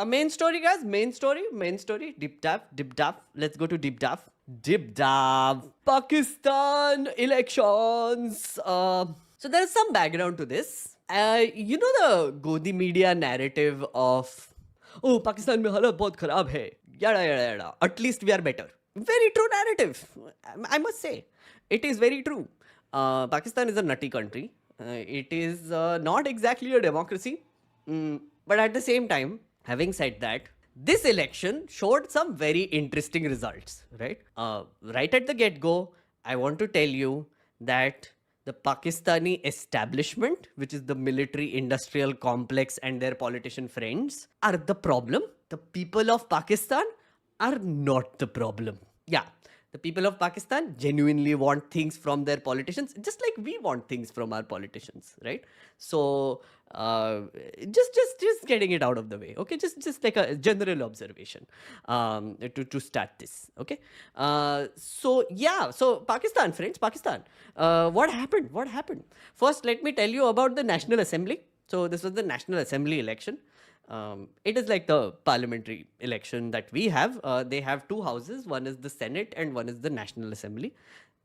Main story, guys. Main story. Deep dive. Let's go to deep dive. Deep dive. Pakistan elections. So there's some background to this. You know the Godi media narrative of, oh, Pakistan mein halat bahut kharab hai. Yada yada yada. At least we are better. Very true narrative. I must say, it is very true. Pakistan is a nutty country. It is not exactly a democracy. But at the same time, having said that, this election showed some very interesting results, right? Right at the get go, I want to tell you that the Pakistani establishment, which is the military industrial complex and their politician friends, are the problem. The people of Pakistan are not the problem. Yeah, the people of Pakistan genuinely want things from their politicians, just like we want things from our politicians, right? So, just getting it out of the way, okay? Just like a general observation, to start this, okay? So yeah, so Pakistan, friends, Pakistan. What happened? What happened? First, let me tell you about the National Assembly. So this was the National Assembly election. It is like the parliamentary election that we have. They have two houses. One is the Senate and one is the National Assembly.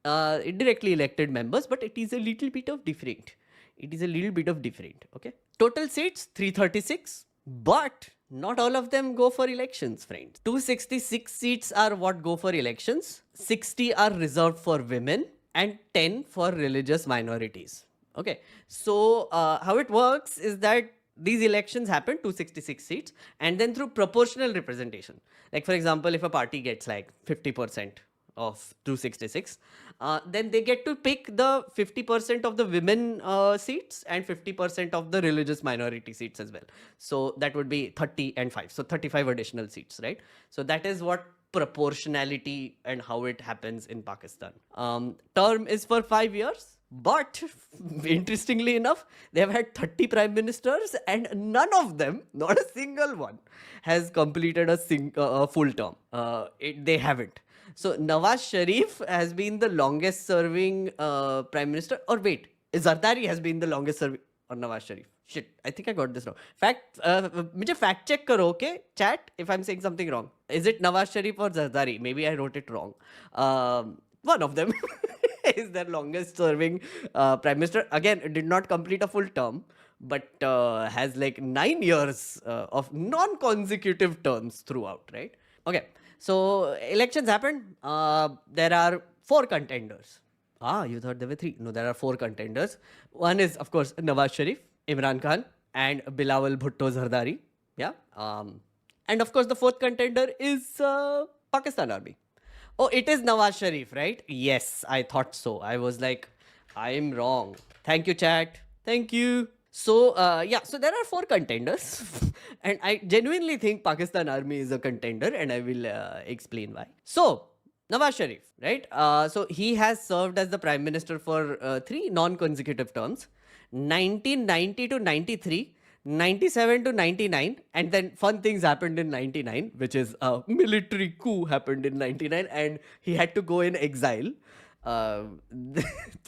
It directly elected members, but it is a little bit of different. It is a little bit of different. Okay. Total seats 336, but not all of them go for elections, friends. 266 seats are what go for elections. 60 are reserved for women and 10 for religious minorities. Okay. So how it works is that these elections happen 266 seats, and then through proportional representation, like for example, if a party gets like 50% of 266, then they get to pick the 50% of the women seats and 50% of the religious minority seats as well. So that would be 30 and 5, so 35 additional seats, right? So that is what proportionality and how it happens in Pakistan. Term is for 5 years. But interestingly enough, they have had 30 prime ministers and none of them, not a single one, has completed a full term. They haven't. So Nawaz Sharif has been the longest serving prime minister. Or wait, Zardari has been the longest serving, or Nawaz Sharif. Shit, I think I got this wrong. मुझे fact check करो, okay? Chat, if I'm saying something wrong. Is it Nawaz Sharif or Zardari? Maybe I wrote it wrong. One of them is their longest serving prime minister. Again, did not complete a full term, but has like 9 years of non-consecutive terms throughout, right? Okay, so elections happened. There are 4 contenders. Ah, you thought there were 3. No, there are 4 contenders. One is, of course, Nawaz Sharif, Imran Khan, and Bilawal Bhutto Zardari. Yeah. And of course, the 4th contender is Pakistan Army. Oh, it is Nawaz Sharif, right? Yes, I thought so. I was like, I'm wrong. Thank you, chat. Thank you. So, yeah, so there are 4 contenders. And I genuinely think Pakistan Army is a contender, and I will explain why. So, Nawaz Sharif, right? So, he has served as the Prime Minister for 3 non-consecutive terms. 1990 to 93, 97 to 99, and then fun things happened in 99, which is a military coup happened in 99, and he had to go in exile. And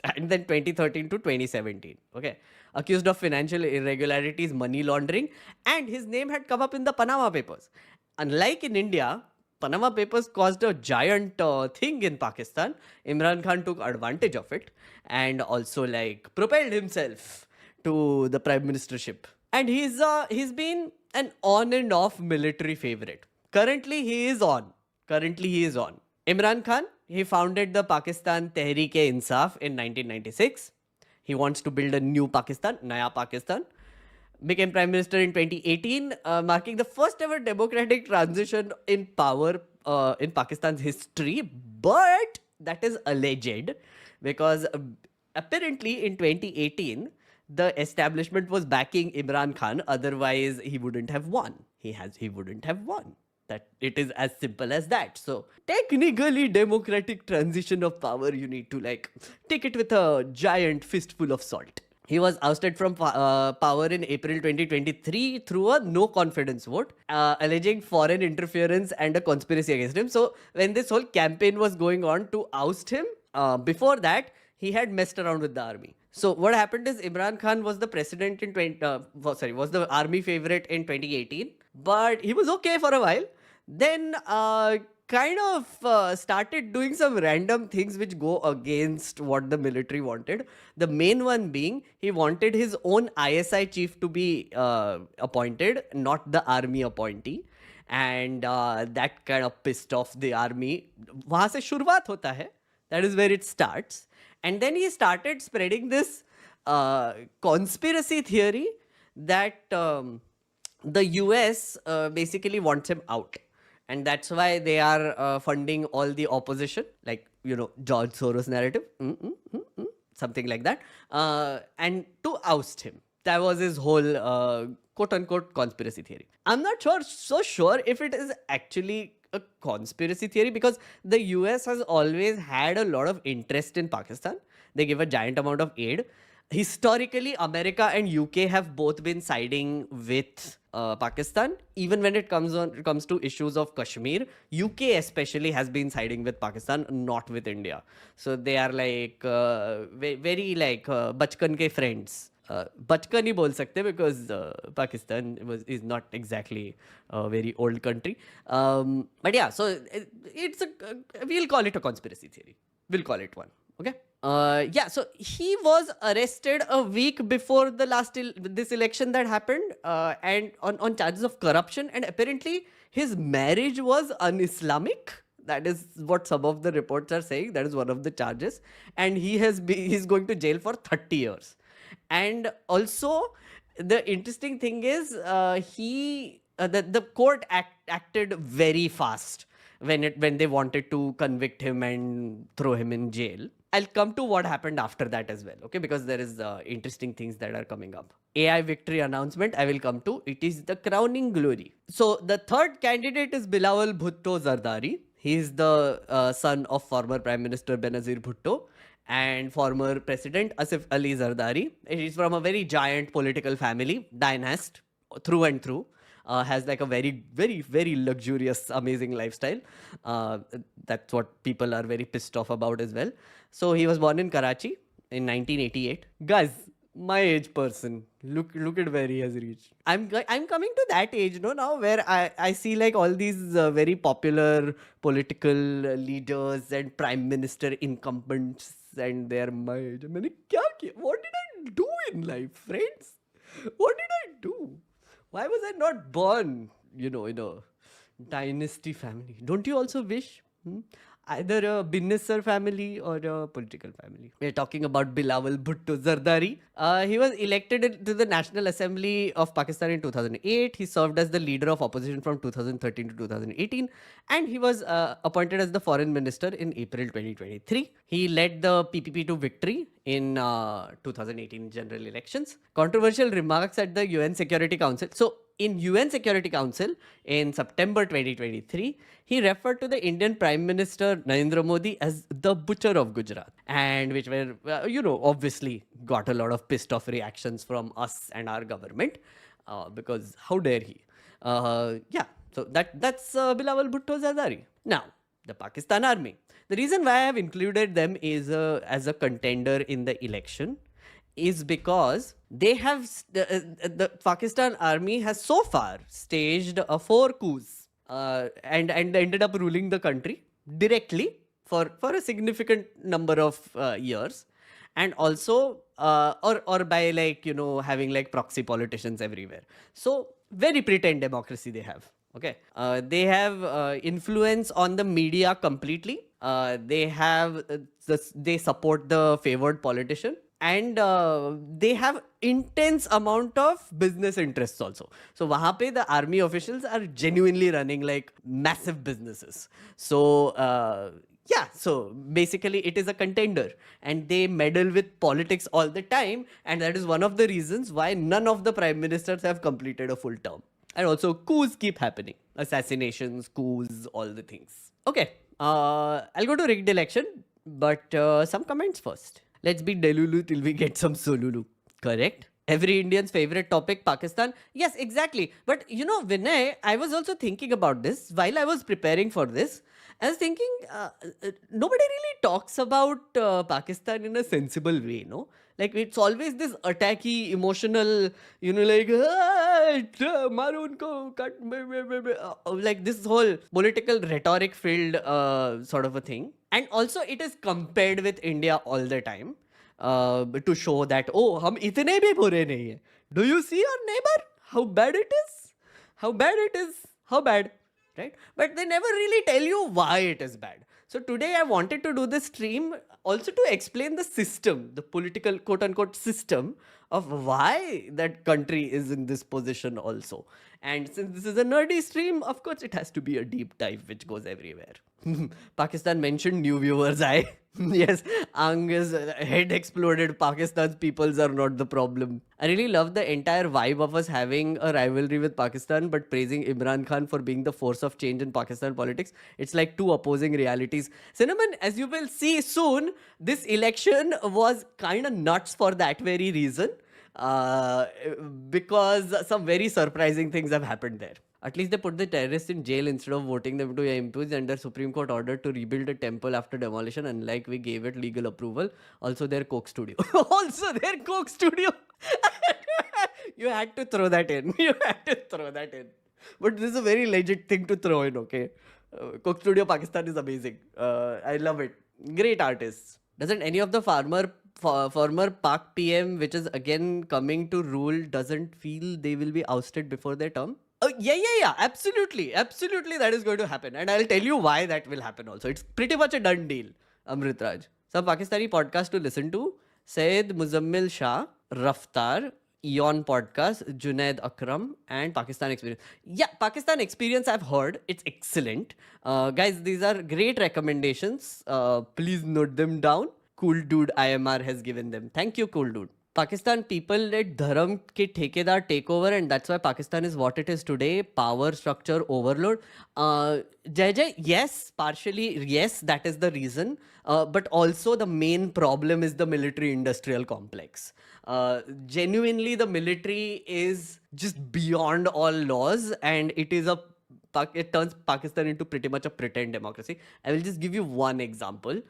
then 2013 to 2017. Okay. Accused of financial irregularities, money laundering, and his name had come up in the Panama Papers. Unlike in India, Panama Papers caused a giant thing in Pakistan. Imran Khan took advantage of it and also like propelled himself to the prime ministership. And he's been an on and off military favorite. Currently he is on. Imran Khan, he founded the Pakistan Tehreek-e-Insaf in 1996. He wants to build a new Pakistan, Naya Pakistan. Became prime minister in 2018, marking the first ever democratic transition in power in Pakistan's history. But that is alleged because apparently in 2018, the establishment was backing Imran Khan. Otherwise, he wouldn't have won. He wouldn't have won. That it is as simple as that. So technically, democratic transition of power, you need to like take it with a giant fistful of salt. He was ousted from power in April 2023 through a no confidence vote, alleging foreign interference and a conspiracy against him. So when this whole campaign was going on to oust him, before that, he had messed around with the army. So what happened is Imran Khan was the president in was the army favorite in 2018. but he was okay for a while. Then kind of started doing some random things which go against what the military wanted. The main one being he wanted his own ISI chief to be appointed, not the army appointee. And that kind of pissed off the army. वहाँ से शुरुआत होता है. That is where it starts. And then he started spreading this conspiracy theory that the US basically wants him out. And that's why they are funding all the opposition, like, George Soros narrative, something like that, and to oust him. That was his whole quote-unquote conspiracy theory. I'm not so sure if it is actually a conspiracy theory, because the US has always had a lot of interest in Pakistan. They give a giant amount of aid. Historically, America and UK have both been siding with Pakistan. Even when it comes to issues of Kashmir, UK especially has been siding with Pakistan, not with India. So they are like very like bachkan ke friends. Bachkan hi bol sakte, because Pakistan is not exactly a very old country. But yeah, so we'll call it a conspiracy theory. We'll call it one. Okay. So he was arrested a week before this election that happened, and on charges of corruption, and apparently his marriage was un-Islamic. That is what some of the reports are saying. That is one of the charges, and he's going to jail for 30 years. And also, the interesting thing is, the court acted very fast when they wanted to convict him and throw him in jail. I'll come to what happened after that as well, okay? Because there is interesting things that are coming up. AI victory announcement, I will come to. It is the crowning glory. So the third candidate is Bilawal Bhutto Zardari. He is the son of former Prime Minister Benazir Bhutto and former President Asif Ali Zardari. He's from a very giant political family, dynast, through and through. Has like a very, very, very luxurious, amazing lifestyle. That's what people are very pissed off about as well. So he was born in Karachi in 1988. Guys, my age person, look at where he has reached. I'm coming to that age, now where I see like all these very popular political leaders and prime minister incumbents, and they're my age. What did I do in life, friends? What did I do? Why was I not born, in a dynasty family? Don't you also wish? Either a Binnisar family or a political family. We're talking about Bilawal Bhutto Zardari. He was elected to the National Assembly of Pakistan in 2008. He served as the leader of opposition from 2013 to 2018. And he was appointed as the foreign minister in April 2023. He led the PPP to victory in 2018 general elections. Controversial remarks at the UN Security Council. So in UN Security Council in September 2023, he referred to the Indian Prime Minister Narendra Modi as the butcher of Gujarat, and which were, obviously got a lot of pissed off reactions from us and our government, because how dare he? So that's Bilawal Bhutto Zardari. Now, the Pakistan Army. The reason why I have included them is as a contender in the election is because they have the Pakistan Army has so far staged 4 coups and ended up ruling the country directly for a significant number of years, and also or by having like proxy politicians everywhere. So very pretend democracy they have. Okay, they have influence on the media completely. They support the favored politician, and they have intense amount of business interests also. So wahan pe the army officials are genuinely running like massive businesses. So so basically it is a contender, and they meddle with politics all the time, and that is one of the reasons why none of the prime ministers have completed a full term. And also coups keep happening, assassinations, coups, all the things. Okay, I'll go to rigged election, but some comments first. Let's be Delulu till we get some Solulu. Correct? Every Indian's favorite topic, Pakistan. Yes, exactly. But Vinay, I was also thinking about this while I was preparing for this. I was thinking, nobody really talks about Pakistan in a sensible way, no? Like it's always this attacky, emotional, like "मारो उनको, cut, like this whole political rhetoric filled sort of a thing. And also it is compared with India all the time to show that, oh, हम इतने भी बुरे नहीं हैं. Do you see your neighbor? How bad it is? How bad it is? How bad? Right? But they never really tell you why it is bad. So today I wanted to do this stream also to explain the system, the political quote unquote system of why that country is in this position also. And since this is a nerdy stream, of course it has to be a deep dive which goes everywhere. Pakistan mentioned new viewers. Yes, Ang's head exploded. Pakistan's peoples are not the problem. I really love the entire vibe of us having a rivalry with Pakistan, but praising Imran Khan for being the force of change in Pakistan politics. It's like two opposing realities. Cinnamon, as you will see soon, this election was kind of nuts for that very reason. Because some very surprising things have happened there. At least they put the terrorists in jail instead of voting them to impeach, under Supreme Court order to rebuild a temple after demolition, unlike we gave it legal approval. Also their Coke studio. Also their Coke studio. You had to throw that in. You had to throw that in. But this is a very legit thing to throw in, okay? Coke Studio Pakistan is amazing. I love it. Great artists. Doesn't any of the former Pak PM, which is again coming to rule, doesn't feel they will be ousted before their term? Yeah. Absolutely. That is going to happen. And I'll tell you why that will happen also. It's pretty much a done deal, Amrit Raj. Some Pakistani podcast to listen to: Syed Muzammil Shah, Raftar, Eon Podcast, Junaid Akram, and Pakistan Experience. Yeah, Pakistan Experience I've heard. It's excellent. Guys, these are great recommendations. Please note them down. Cool Dude IMR has given them. Thank you, Cool Dude. Pakistan people let dharam ke thekedar take over, and that's why Pakistan is what it is today. Power structure overload. Jai, yes, partially, yes, that is the reason. But also the main problem is the military industrial complex. Genuinely, the military is just beyond all laws, and it turns Pakistan into pretty much a pretend democracy. I will just give you one example,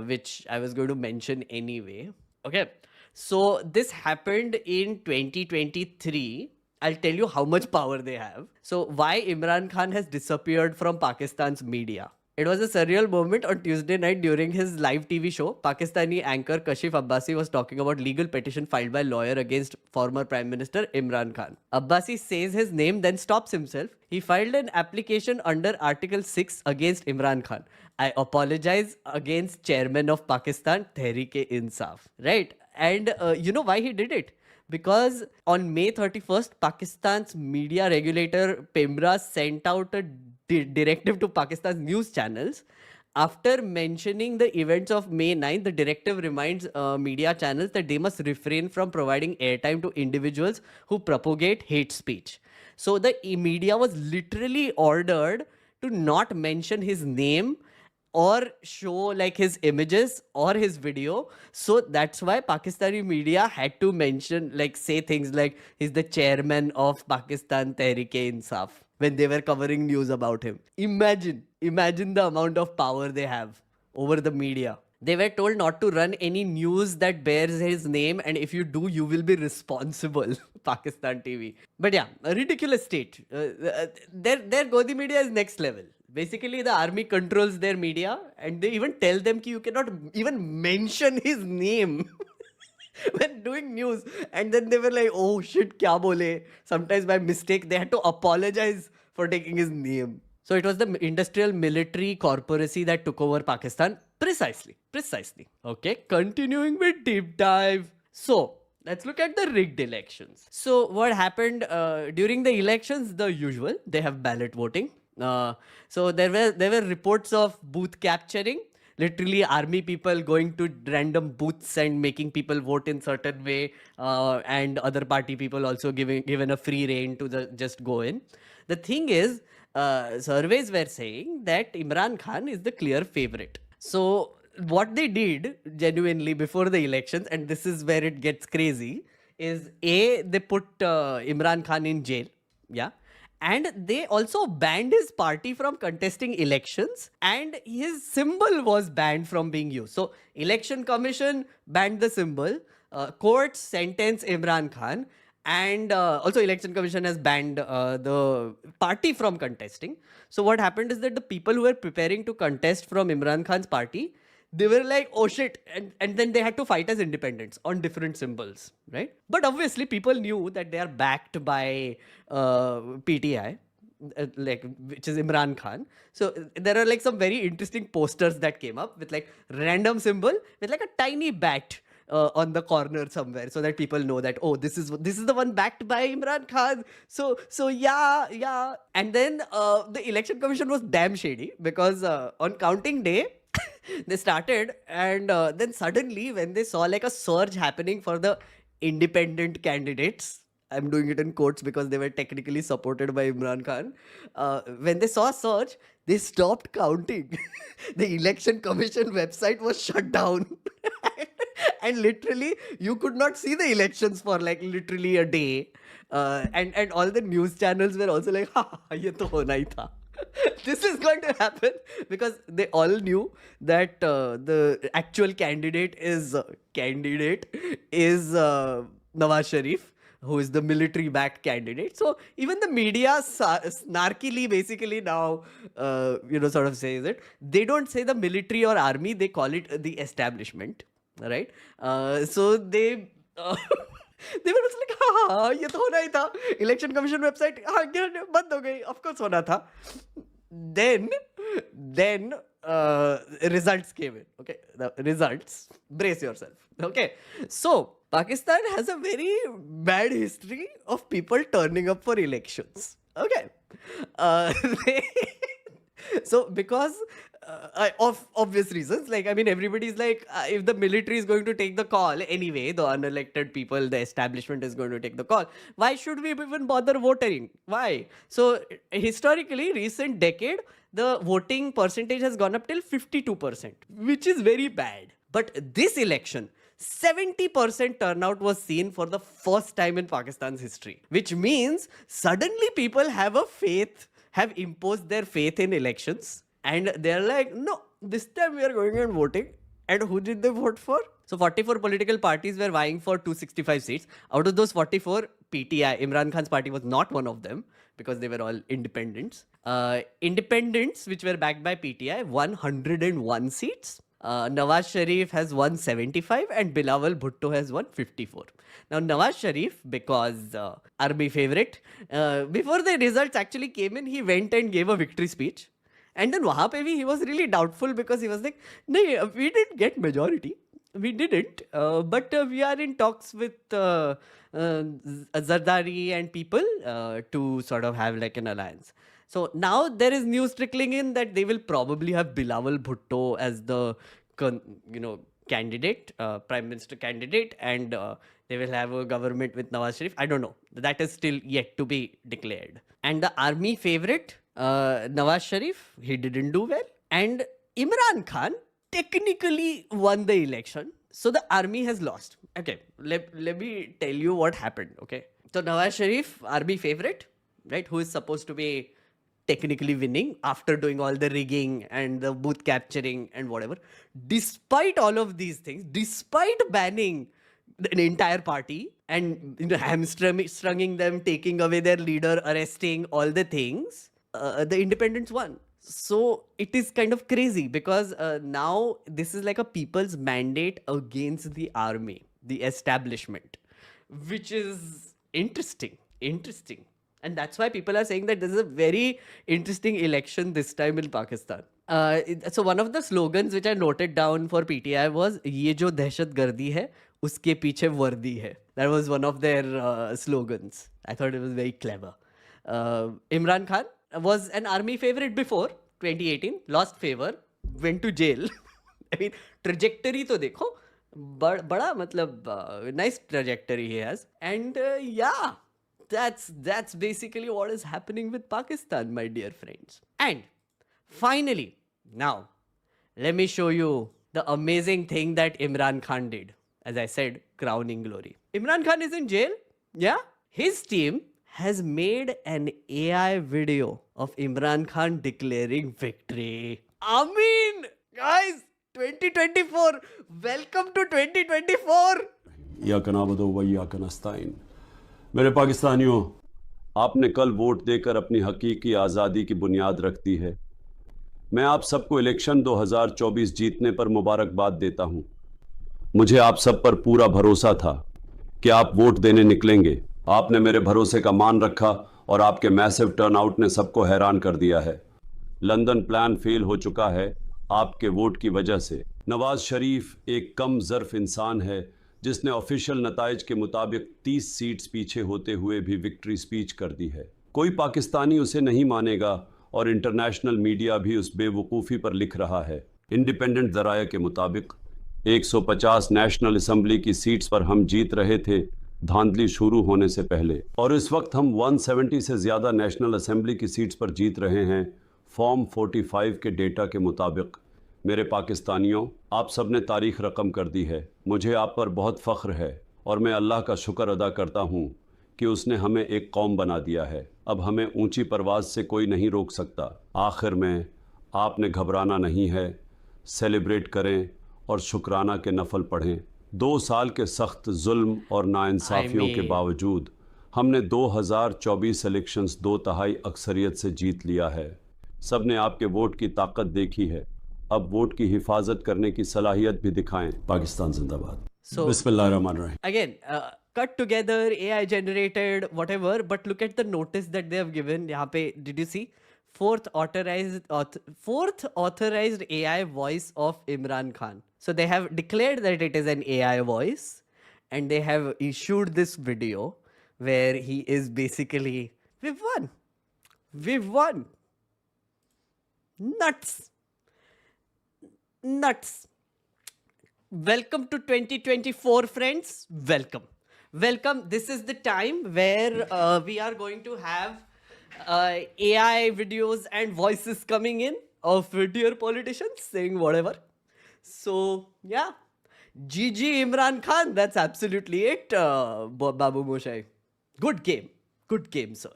which I was going to mention anyway. Okay. So this happened in 2023. I'll tell you how much power they have. So why Imran Khan has disappeared from Pakistan's media. It was a surreal moment on Tuesday night during his live TV show. Pakistani anchor Kashif Abbasi was talking about legal petition filed by lawyer against former Prime Minister Imran Khan. Abbasi says his name, then stops himself. He filed an application under Article 6 against Imran Khan. I apologize against chairman of Pakistan, Tehreek-e-Insaf. Right? And you know why he did it? Because on May 31st, Pakistan's media regulator PIMRA sent out a directive to Pakistan's news channels. After mentioning the events of May 9th, the directive reminds media channels that they must refrain from providing airtime to individuals who propagate hate speech. So the media was literally ordered to not mention his name or show like his images or his video. So that's why Pakistani media had to mention, like, say things like he's the chairman of Pakistan Tehreek-e-Insaf when they were covering news about him. Imagine the amount of power they have over the media. They were told not to run any news that bears his name, and if you do, you will be responsible. Pakistan TV. But yeah, a ridiculous state. Their Godi media is next level. Basically, the army controls their media, and they even tell them that you cannot even mention his name when doing news. And then they were like, oh shit, kya bole? Sometimes by mistake, they had to apologize for taking his name. So it was the industrial military corporacy that took over Pakistan. Precisely. Okay, continuing with deep dive. So let's look at the rigged elections. So what happened during the elections? The usual, they have ballot voting. So there were reports of booth capturing. Literally army people going to random booths and making people vote in certain way, and other party people also given a free reign to just go in. The thing is, surveys were saying that Imran Khan is the clear favorite. So what they did genuinely before the elections, and this is where it gets crazy, is they put Imran Khan in jail. Yeah. And they also banned his party from contesting elections, and his symbol was banned from being used. So election commission banned the symbol. courts sentence Imran Khan, and also election commission has banned the party from contesting. So what happened is that the people who were preparing to contest from Imran Khan's party, they were like, oh shit, and then they had to fight as independents on different symbols, right? But obviously people knew that they are backed by PTI, like, which is Imran Khan. So there are like some very interesting posters that came up with like random symbol with like a tiny bat on the corner somewhere, so that people know that, oh, this is the one backed by Imran Khan. So yeah. And then the election commission was damn shady, because on counting day they started, and then suddenly when they saw like a surge happening for the independent candidates, I'm doing it in quotes because they were technically supported by Imran Khan. When they saw a surge, they stopped counting. The election commission website was shut down. And literally, you could not see the elections for like literally a day. And all the news channels were also like, ha, ye to hona hi tha. This is going to happen, because they all knew that the actual candidate is Nawaz Sharif, who is the military-backed candidate. So even the media snarkily basically now, sort of says it. They don't say the military or army, they call it the establishment, right? So they... they were also like, हाँ ये तो होना ही था, election commission website हाँ बंद हो गई, of course होना था. Then results came in. Okay, the results, brace yourself. Okay, so Pakistan has a very bad history of people turning up for elections. Okay, they so because of obvious reasons, like, I mean, everybody's like, if the military is going to take the call anyway, the unelected people, the establishment is going to take the call, why should we even bother voting? Why? So historically, recent decade, the voting percentage has gone up till 52%, which is very bad. But this election, 70% turnout was seen for the first time in Pakistan's history, which means suddenly people have imposed their faith in elections, and they're like, no, this time we are going and voting. And who did they vote for? So 44 political parties were vying for 265 seats. Out of those 44, PTI, Imran Khan's party, was not one of them, because they were all independents. Independents, which were backed by PTI, won 101 seats. Nawaz Sharif has won 75 and Bilawal Bhutto has won 54. Now Nawaz Sharif, because army favorite, before the results actually came in, he went and gave a victory speech. And then wahan pe bhi he was really doubtful, because he was like, no, we didn't get majority. We didn't. But we are in talks with Zardari and people to sort of have like an alliance. So now there is news trickling in that they will probably have Bilawal Bhutto as the candidate, prime minister candidate, and they will have a government with Nawaz Sharif. I don't know. That is still yet to be declared. And the army favorite, Nawaz Sharif, he didn't do well. And Imran Khan technically won the election. So the army has lost. Okay, let me tell you what happened. Okay. So Nawaz Sharif, army favorite, right, who is supposed to be technically winning after doing all the rigging and the booth capturing and whatever. Despite all of these things, despite banning an entire party and hamstringing them, taking away their leader, arresting, all the things, the independents won. So it is kind of crazy, because now this is like a people's mandate against the army, the establishment, which is interesting. And that's why people are saying that this is a very interesting election this time in Pakistan. So one of the slogans which I noted down for PTI was, "Ye jo dehshat gardi hai, uske piche vardi hai." That was one of their slogans. I thought it was very clever. Imran Khan was an army favorite before 2018, lost favor, went to jail. I mean, trajectory to dekho, bada matlab nice trajectory he has. And yeah, that's basically what is happening with Pakistan, my dear friends. And finally, now, let me show you the amazing thing that Imran Khan did. As I said, crowning glory. Imran Khan is in jail. Yeah. His team has made an AI video of Imran Khan declaring victory. I mean, guys, 2024. Welcome to 2024. इय्याका नअबुदु व इय्याका नस्तईन। मेरे पाकिस्तानियों, आपने कल vote देकर अपनी हकीकी आज़ादी की बुनियाद रख दी है। मैं आप सबको इलेक्शन 2024 जीतने पर मुबारकबाद देता हूं। मुझे आप सब पर पूरा भरोसा था कि आप वोट देने निकलेंगे। आपने मेरे भरोसे का मान रखा और आपके मैसिव टर्नआउट ने सबको हैरान कर दिया है। लंदन प्लान फेल हो चुका है आपके वोट की वजह से। नवाज शरीफ एक कम ज़र्फ इंसान है जिसने ऑफिशियल नताइज के मुताबिक 30 सीट्स पीछे होते हुए भी विक्ट्री स्पीच कर दी है। कोई पाकिस्तानी उसे नहीं मानेगा और इंटरनेशनल मीडिया भी उस बेवकूफ़ी पर लिख रहा है। इंडिपेंडेंट ज़राया के मुताबिक 150 नेशनल असम्बली की सीट्स पर हम जीत रहे थे धांधली शुरू होने से पहले, और इस वक्त हम 170 से ज़्यादा नेशनल असम्बली की सीट्स पर जीत रहे हैं फॉर्म 45 के डेटा के मुताबिक। मेरे पाकिस्तानियों, आप सब ने तारीख रकम कर दी है। मुझे आप पर बहुत फ़ख्र है और मैं अल्लाह का शुक्र अदा करता हूँ कि उसने हमें एक कौम बना दिया है। अब हमें ऊंची परवाज़ से कोई नहीं रोक सकता। आखिर में आपने घबराना नहीं है, सेलिब्रेट करें और शुक्राना के नफल पढ़ें। 2 साल के सख्त जुल्म और नाइंसाफ़ियों के बावजूद हमने 2024 इलेक्शंस 2/3 अक्सरियत से जीत लिया है। सब ने आपके वोट की ताकत देखी है। अब वोट की हिफाजत करने की सलाहियत भी दिखाएं। पाकिस्तान जिंदाबाद। So बिस्मिल्लाहिर्रहमानिर्रहीम। again, cut together, AI generated, whatever. But look at the notice that they have given. यहाँ पे, did you see? Fourth authorized AI voice of Imran Khan. So they have declared that it is an AI voice, and they have issued this video where he is basically, we've won, we've won. Nuts, nuts. Welcome to 2024, friends. Welcome. Welcome. This is the time where we are going to have AI videos and voices coming in of dear politicians saying whatever. So, yeah. GG Imran Khan. That's absolutely it, Babu Moshai. Good game. Good game, sir.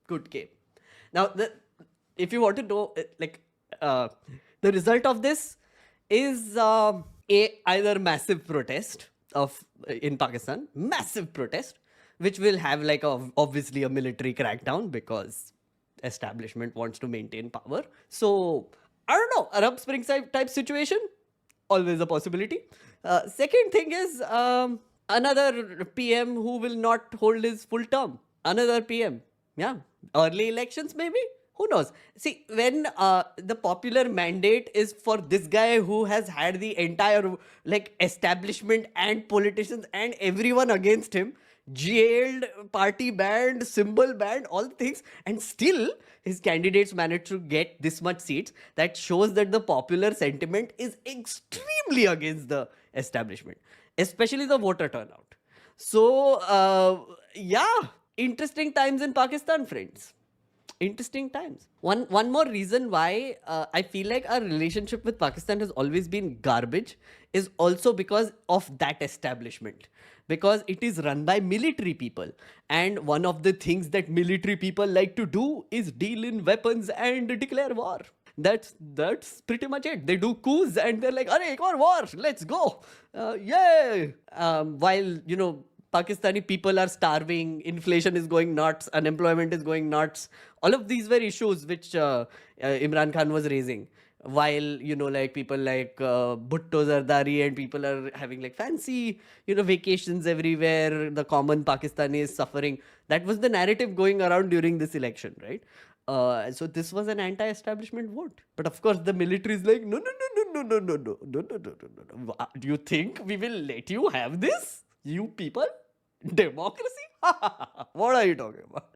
Good game. Now, if you want to know, the result of this is either massive protest of in Pakistan, massive protest, which will have like obviously a military crackdown because establishment wants to maintain power. So I don't know, Arab Spring type situation, always a possibility. Second thing is another PM who will not hold his full term. Another PM, yeah, early elections maybe. Who knows? See, when the popular mandate is for this guy who has had the entire like establishment and politicians and everyone against him, jailed, party banned, symbol banned, all things, and still his candidates managed to get this much seats, that shows that the popular sentiment is extremely against the establishment, especially the voter turnout. So, yeah, interesting times in Pakistan, friends. Interesting times. One more reason why I feel like our relationship with Pakistan has always been garbage is also because of that establishment, because it is run by military people, and one of the things that military people like to do is deal in weapons and declare war. That's pretty much it. They do coups and they're like, "Arey, ek aur war, let's go, yay!" While Pakistani people are starving, inflation is going nuts, unemployment is going nuts. All of these were issues which Imran Khan was raising. While, like people like Bhutto Zardari and people are having like fancy, vacations everywhere. The common Pakistani is suffering. That was the narrative going around during this election, right? So this was an anti-establishment vote. But of course, the military is like, no, no, no, no, no, no, no, no, no, no, no, no. Do you think we will let you have this? You people? Democracy? What are you talking about?